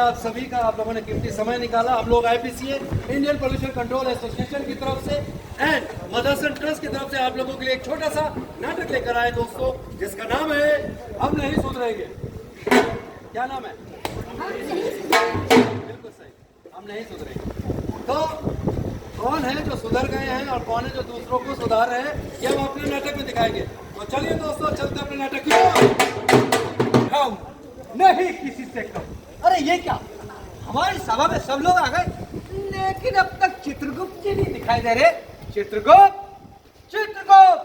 आप सभी का, आप लोगों ने कीमती समय निकाला। हम लोग IPCA Indian pollution control association की तरफ से एंड मदरसन ट्रस्ट की तरफ से आप लोगों के लिए एक छोटा सा नाटक लेकर आए दोस्तों, जिसका नाम है हम नहीं सुधरेंगे। क्या नाम है? बिल्कुल सही, हम नहीं सुधरेंगे। तो कौन है जो सुधर गए हैं और कौन है जो दूसरों को सुधार रहे हैं, ये हम अपने नाटक में दिखाएंगे। तो चलिए दोस्तों, चलते अपने नाटक की ओर। हम नहीं किसी से कम। अरे ये क्या, हमारी सभा में सब लोग आ गए, लेकिन अब तक चित्रगुप्त जी नहीं दिखाई दे रहे। चित्रगुप्त, चित्रगुप्त,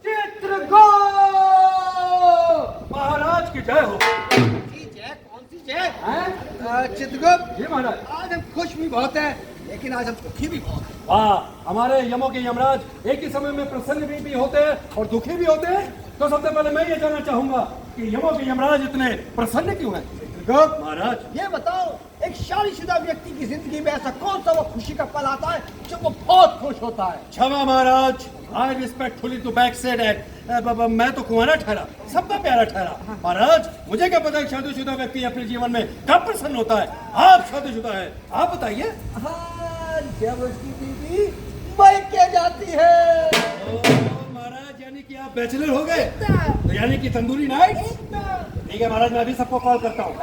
चित्रगुप्त! महाराज की जय हो। जय? कौन सी जय? चित्रगुप्त जी महाराज। आज हम खुश भी बहुत हैं, लेकिन आज हम दुखी भी बहुत हैं। वाह, हमारे यमों के यमराज एक ही समय में प्रसन्न भी होते हैं और दुखी भी होते हैं। तो सबसे पहले मैं ये जानना चाहूंगा कि यमों के यमराज इतने प्रसन्न क्यों हैं? चित्रगुप्त महाराज, ये बताओ, एक शादीशुदा व्यक्ति की जिंदगी में ऐसा कौन सा वो खुशी का पल आता है जो वो बहुत खुश होता है? क्षमा Maharaj, I respectfully to back said that मैं तो कुंवारा ठहरा, सबका प्यारा ठहरा। महाराज, मुझे क्या पता है शादीशुदा व्यक्ति अपने जीवन में कब प्रसन्न होता है। आप शादीशुदा है, आप बताइए। हाँ, जब उसकी बीवी मायके जाती है। महाराज, यानी कि आप बैचलर हो गए, तो यानी कि तंदूरी नाइट। ठीक है महाराज, मैं अभी सबको कॉल करता हूँ।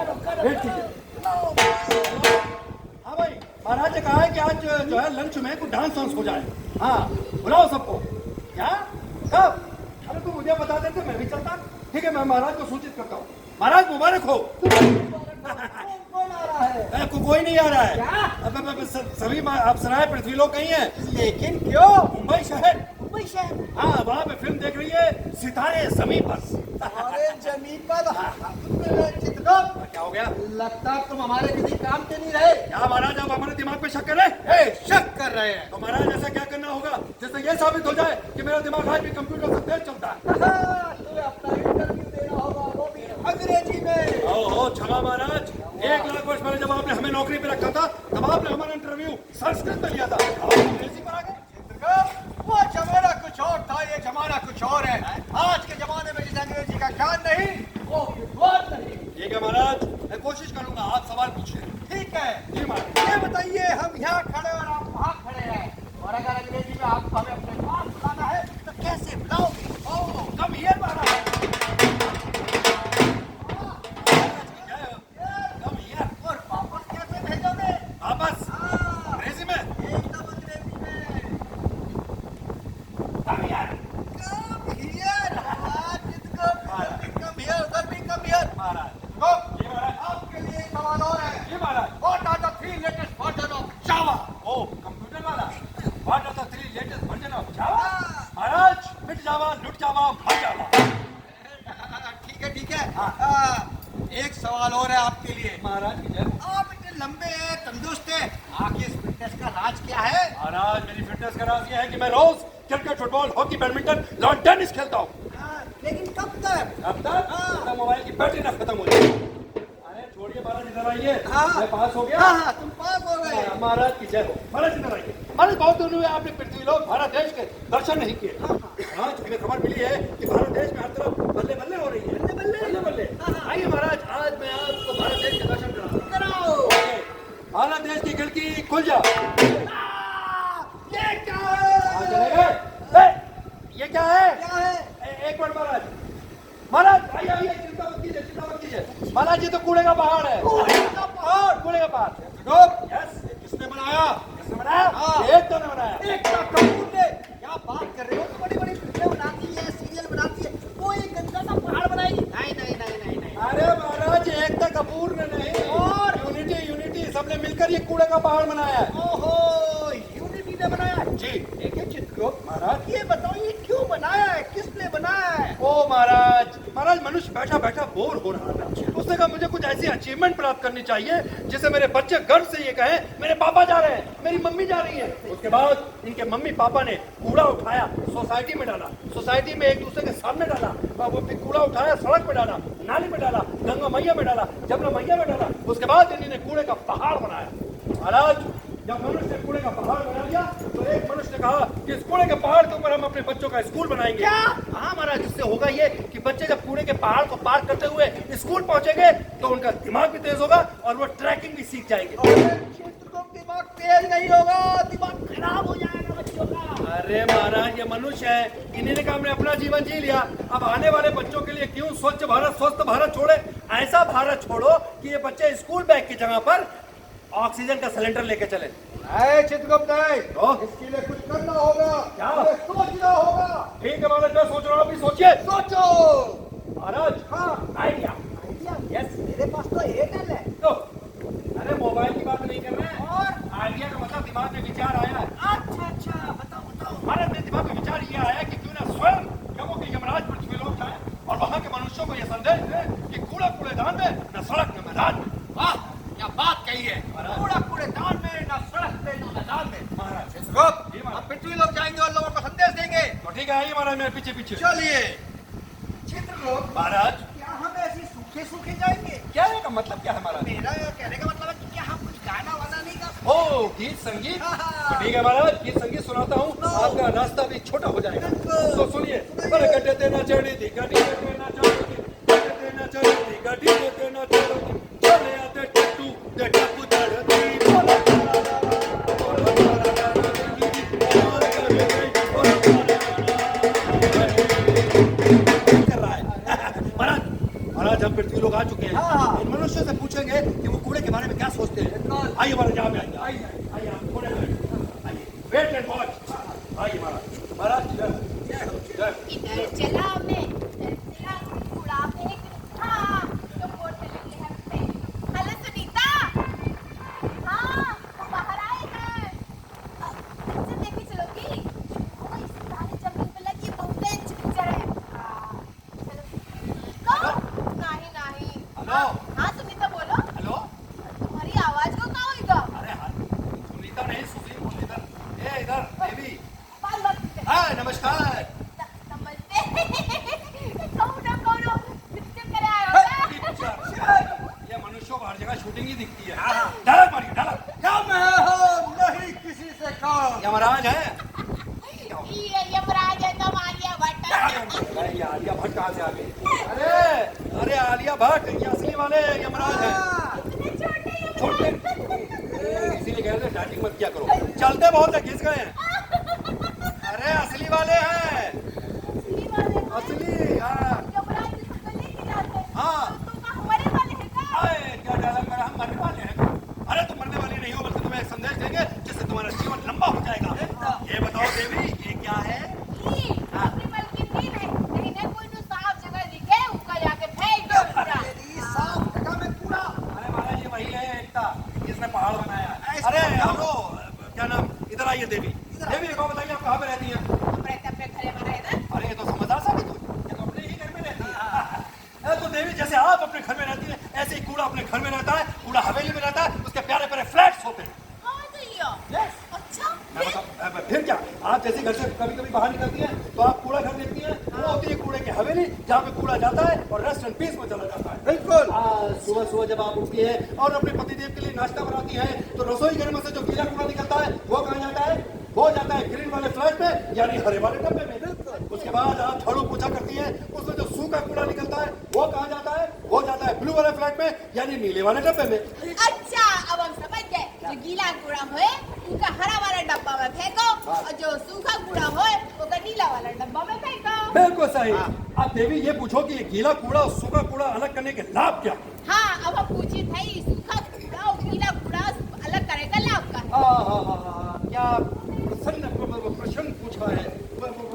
वेट कीजिए। हाँ भाई, महाराज ने कहा है कि आज जो है लंच में कुछ डांस वांस हो जाए। हाँ, बुलाओ सबको। क्या? कब? अरे तुम मुझे बता देते, मैं भी चलता। ठीक है, मैं महाराज को सूचित करता हूँ। महाराज मुबारक हो। कौन आ रहा है? कोई नहीं आ रहा है। क्या? अब सभी अप्सराएं पृथ्वीलोक कहीं हैं। लेकिन क्यों? मुंबई शहर। मुंबई शहर? हाँ, वहाँ पे फिल्म देख रही है सितारे ज़मीं पर। अरे जमीन पर चित्रगुप्त, क्या हो गया? लगता है तुम हमारे किसी काम के नहीं रहे। क्या महाराज, आप हमारे दिमाग पे शक कर रहे हैं? शक कर रहे हैं। तो महाराज, ऐसा क्या करना होगा जिससे ये साबित हो जाए कि मेरा दिमाग आज भी कंप्यूटर से तेज चलता है? तुम्हें अपना इंटरव्यू देना होगा, वो भी अंग्रेजी में। ओहो, क्षमा महाराज, 1 लाख वर्ष पहले जब आपने हमें नौकरी पे रखा था, तब आपने हमारा इंटरव्यू संस्कृत में लिया था। आप अंग्रेजी पर आ गए। वो जमाना कुछ और था, ये जमाना कुछ और है। आज के जमाने में जिस अंग्रेजी का ज्ञान नहीं, वो विद्वान नहीं। ठीक है महाराज, मैं कोशिश करूंगा। आप सवाल पूछिए। ठीक है, जी महाराज। ये बताइए, हम यहाँ खड़े और आप वहाँ खड़े हैं, और अगर अंग्रेजी में आपको हमें अपने पास बुलाना है तो कैसे बुलाओगे? ओह, come here Maharaj. Come here. और वापस कैसे भेजोगे? वापस अंग्रेजी में। एकदम अंग्रेजी में। Come here. Come here, come here, उधर भी come here। महाराज। तो जी महाराज। आपके लिए एक सवाल और है। जी महाराज। What are the 3 latest version of Java? ओ, कंप्यूटर वाला। What are the 3 latest version of Java? महाराज, मिट जावा, लुट जावा, मर जावा। ठीक है, ठीक है। एक सवाल और है आपके लिए। महाराज की जय। आप इतने लंबे हैं, तंदुरुस्त हैं, आखिर इस फिटनेस का राज क्या है? महाराज, मेरी फिटनेस का राज ये है कि मैं रोज cricket, football, hockey, badminton, lawn tennis खेलता हूँ। लेकिन कब तक? अब तक तो मोबाइल की बैटरी ना खत्म हो जाए। अरे छोड़िए महाराज, इधर आइए। मैं पास हो गया। हाँ, तुम पास हो गए। महाराज की जय हो। महाराज इधर आइए। महाराज, बहुत दिनों हुए आपने पृथ्वीलोक भारत देश के दर्शन नहीं किए। महाराज, हमें खबर मिली है कि भारत देश में हर तरफ बल्ले बल्ले हो रही है। बल्ले बल्ले। आइए महाराज, आज मैं आपको भारत देश के दर्शन कराओ। भारत देश की खिड़की खुल जा। ये क्या है? चले गए। ये क्या है? क्या है? एक मिनट महाराज। महाराज आइए आइए, चिंता मत कीजिए, चिंता मत कीजिए। महाराज, ये तो कूड़े का पहाड़ है। कूड़े का पहाड़? कूड़े का पहाड़। यस। किसने बनाया? किसने बनाया? हाँ। एक तो ने बनाया। एक कपूर ने। क्या बात कर रहे हो? बड़ी बड़ी फिल्में बनाती है, सीरियल बनाती है, वो एक गंगा सा पहाड़ बनाएगी? नहीं नहीं नहीं नहीं नहीं। अरे महाराज, एकता कपूर ने नहीं, और यूनिटी सबने मिलकर ये कूड़े का पहाड़ बनाया है। ओहो, यूनिटी ने बनाया जी। देखिए चित्रगुप्त, महाराज, ये बताओ, ये क्यों बनाया है, किसने बनाया है? ओ महाराज, मनुष्य बैठा बैठा बोर हो रहा था। उसने कहा मुझे कुछ ऐसी अचीवमेंट प्राप्त करनी चाहिए जिससे मेरे बच्चे गर्व से ये कहें मेरे पापा जा रहे हैं, मेरी मम्मी जा रही है। उसके बाद इनके मम्मी पापा ने कूड़ा उठाया, सोसाइटी में डाला, सोसाइटी में एक दूसरे के सामने डाला, वो फिर कूड़ा उठाया, सड़क पे डाला, नाली में डाला, गंगा मैया में डाला, जमुना मैया में डाला। उसके बाद इन्होंने कूड़े का पहाड़ बनाया। महाराज, जब मनुष्य ने कूड़े का पहाड़ बना लिया तो तो एक मनुष्य ने कहा कि इस कूड़े के पहाड़ के ऊपर हम अपने बच्चों का स्कूल बनाएंगे। क्या? हाँ महाराज, जिससे होगा ये कि बच्चे जब कूड़े के पहाड़ को पार करते हुए स्कूल पहुंचेंगे तो उनका दिमाग भी तेज होगा और वो ट्रैकिंग भी सीख जाएंगे। चित्रगुप्त दिमाग तेज नहीं होगा, दिमाग खराब हो जाएगा बच्चों का। अरे महाराज, ये मनुष्य है, इन्हीं ने कहा हमने अपना जीवन जी लिया, अब आने वाले बच्चों के लिए क्यों स्वच्छ भारत स्वस्थ भारत छोड़े। ऐसा भारत छोड़ो कि ये बच्चे स्कूल बैग की जगह पर ऑक्सीजन का सिलेंडर लेके चले। चित्रगुप्त इसके लिए कुछ करना होगा, क्या? सोचना होगा। ठीक है महाराज, मैं सोच रहा हूँ, अभी सोचिए। सोचो महाराज, हाँ, आइडिया। यस, मेरे पास तो एयरटेल है। तो अरे मोबाइल की बात नहीं कर रहे हैं, और आइडिया का मतलब दिमाग में विचार आया है। अच्छा, बताओ। हमारे अपने दिमाग में विचार ये आया कि क्यों ना स्वयं यमों के यमराज पृथ्वी लोक जाए और वहां के मनुष्यों को यह संदेश दे कि कूड़ा कूड़ेदान में, न सड़क न मैदान में। वाह, क्या बात कही है। कूड़ा कूड़ेदान में, ना सड़क पे, ना मैदान में। महाराज, चित्रगुप्त, जी महाराज। अब पृथ्वी लोग जाएंगे और लोगों को संदेश देंगे। तो ठीक है, आइए महाराज, मेरे पीछे पीछे। चलिए चित्रगुप्त, महाराज, क्या हम ऐसे सूखे जाएंगे? क्या है का मतलब क्या है महाराज? मेरा कहने का मतलब है कि क्या हम कुछ गाना वाना नहीं गा सकते? ओ, गीत संगीत। हाँ। तो ठीक है महाराज, गीत संगीत सुनाता हूँ, आपका रास्ता भी छोटा हो जाएगा। बिल्कुल। तो सुनिए। अरे गड्ढे देना चढ़ी थी, गड्ढी देना चढ़ी थी, गड्ढे देना चढ़ी थी, गड्ढी देना चढ़ी थी, चले आते टट्टू दे टप्पू चढ़ती, बोलो कर रहा है। महाराज, हम पृथ्वी लोग आ चुके हैं। हाँ। इन मनुष्य से पूछेंगे कि वो कूड़े के बारे में क्या सोचते हैं। बिल्कुल। आइए महाराज, यहाँ पे आइए, आइए आप कूड़े में आइए, वेट एंड वॉच। आइए महाराज, महाराज इधर चला मैं तेरा कूड़ा फेंक हाँ तो बोलने लगे हैं पे हेलो सुनीता हाँ वो बाहर आए हैं अच्छा देखी चलोगी वो इस सारे जंगल पे लगी बहुत अच्छी पिक्चर है चलो कौन नहीं हेलो हाँ सुनीता बोलो हेलो। तुम्हारी आवाज को कहाँ होगा अरे हाँ, सुनीता नहीं, सुशील इधर, ए इधर देवी। बात बात हाँ नमस्कार। ये मनुष्यों को हर जगह शूटिंग ही दिखती है। डायलॉग मारिए, डायलॉग। क्या मैं हूँ नहीं किसी से कम। यमराज है। यमराज है तुम आलिया भट्ट अरे ये आलिया भट्ट कहाँ से आ गई? अरे अरे आलिया भट्ट, ये असली वाले यमराज हैं। छोटे इसीलिए कह रहे थे डांटिंग मत किया करो, चलते बहुत है, घिस गए हैं। अरे असली वाले हैं, असली। हाँ हाँ, अरे क्या डायलॉग मेरा, हम मरने वाले हैं। अरे तुम मरने वाली नहीं हो, बल्कि तुम्हें एक संदेश देंगे जिससे तुम्हारा जीवन लंबा हो जाएगा। ये बताओ देवी, ये क्या है? साफ जगह में कूड़ा। अरे महाराज, ये वही है एकता जिसने पहाड़ बनाया। अरे हेलो, क्या नाम, इधर आइए देवी। देवी देखो, बताइए आप कहाँ पे रहती हैं? अरे ये तो समझदार साबित हुई, ये तो अपने ही घर में रहती है। तो देवी, जैसे आप अपने घर में रहती हैं, ऐसे ही कूड़ा अपने घर में रहता है, कूड़ा हवेली में रहता है, उसके प्यारे प्यारे फ्लैट्स होते हैं। मैं बताऊं, फिर क्या, आप जैसे घर से कभी कभी बाहर निकलती हैं तो आप कूड़ा घर देखती हैं, वो होती है कूड़े की हवेली, जहाँ पे कूड़ा जाता है और रेस्ट एंड पीस में चला जाता है। बिल्कुल। सुबह सुबह जब आप उठती हैं और अपने पतिदेव के लिए नाश्ता बनाती हैं तो रसोई घर में से जो गीला कूड़ा निकलता है वो कहाँ जाता है? वो जाता है ग्रीन वाले फ्लैट में, यानी हरे वाले डब्बे में। उसके बाद आप झाड़ू पोछा करती हैं, उसमें जो सूखा कूड़ा निकलता है वो कहाँ जाता है? वो जाता है ब्लू वाले फ्लैट में, यानी नीले वाले डब्बे में। अच्छा अब हम समझ गए जो गीला कूड़ा होए उनका हरा वाला डब्बा में फेंको और जो सूखा कूड़ा होए उसका नीला वाला डब्बा में फेंको। बिल्कुल सही। अब देवी ये पूछो कि ये गीला कूड़ा और सूखा कूड़ा अलग करने के लाभ क्या? हाँ अब हम पूछे थे सूखा कूड़ा और गीला कूड़ा अलग करे का लाभ का है। क्या प्रश्न पूछा है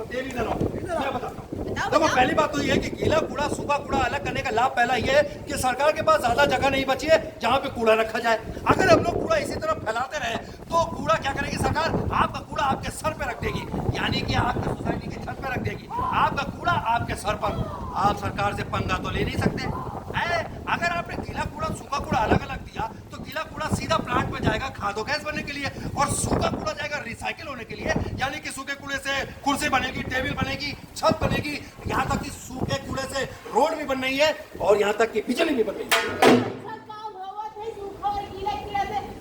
देवी ने, मैं बताता हूँ। देखो, पहली बात तो ये है कि गीला कूड़ा सूखा कूड़ा अलग करने का लाभ पहला ये है कि सरकार के पास ज्यादा जगह नहीं बची है जहाँ पे कूड़ा रखा जाए। अगर हम लोग कूड़ा इसी तरह फैलाते रहे तो कूड़ा क्या करेगी सरकार? आपका कूड़ा आपके सर पे रख देगी, यानी कि आपकी सोसाइटी की छत पे रख देगी। आपका कूड़ा आपके सर पर, आप सरकार से पंगा तो ले नहीं सकते है। अगर आपने गीला कूड़ा सूखा कूड़ा अलग अलग दिया तो गीला कूड़ा सीधा प्लांट में जाएगा खादो गैस बनने के लिए, और सूखा कूड़ा जाएगा रिसाइकिल होने के लिए, यानी कि सूखे कूड़े से कुर्सी बनेगी, टेबल बनेगी, छत बनेगी, यहाँ तक कि सूखे कूड़े से रोड भी बन रही है और यहाँ तक कि बिजली भी बन रही है।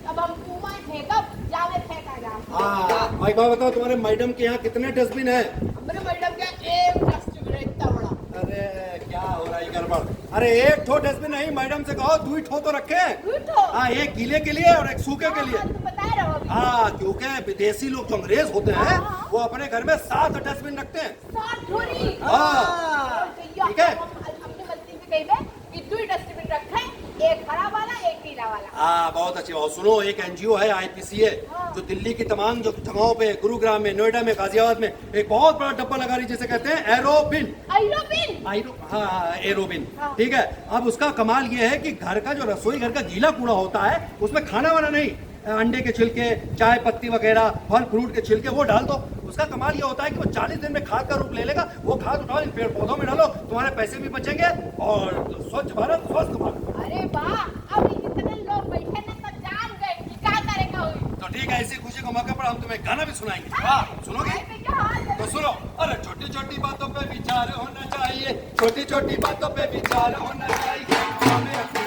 अब हम कुआं फेंकब जावे फेंका जा। हाँ भाई बाबा बताओ, तुम्हारे मैडम के यहाँ कितने डस्टबिन है? मेरे मैडम का एक डस्टबिन है इतना बड़ा। अरे क्या हो रहा है गड़बड़? अरे एक ठो डस्टबिन नहीं, मैडम से कहो 2 ठो तो रखे। झूठो। हाँ, एक गीले के लिए और एक सूखे के लिए। हाँ, तुम बता रहे हो अभी। हाँ, क्योंकि विदेशी लोग जो अंग्रेज होते हैं वो अपने घर में 7 डस्टबिन रखते हैं। 7 झोरी। हाँ ठीक है। अपने मस्ती से कही कि 2 डस्टबिन रखे, एक हरा वाला एक पीला वाला। हाँ बहुत अच्छी बात। सुनो, एक एनजीओ है IPCA जो दिल्ली की तमाम जो जगहों पे, गुरुग्राम में, नोएडा में, गाजियाबाद में एक बहुत बड़ा डब्बा लगा रही, जिसे कहते हैं एरोबिन। हाँ एरोबिन। हाँ। ठीक है। अब उसका कमाल ये है कि घर का जो रसोई घर का गीला कूड़ा होता है उसमें खाना वाना नहीं, अंडे के छिलके, चाय पत्ती वगैरह, फल फ्रूट के छिलके वो डाल दो। उसका कमाल ये होता है कि वो 40 दिन में खाद का रूप ले लेगा। वो खाद उठाओ, इन पेड़ पौधों में डालो, तुम्हारे पैसे भी बचेंगे और स्वच्छ भारत स्वस्थ भारत। अरे वाह, अब इतने लोग बैठे ना तो जान गए कि क्या करेगा हुई। तो ठीक है, इसी खुशी के मौके पर हम तुम्हें गाना भी सुनाएंगे। हाँ सुनोगे? तो सुनो। अरे छोटी छोटी बातों पे विचार होना चाहिए, छोटी छोटी बातों पे विचार होना चाहिए, हमें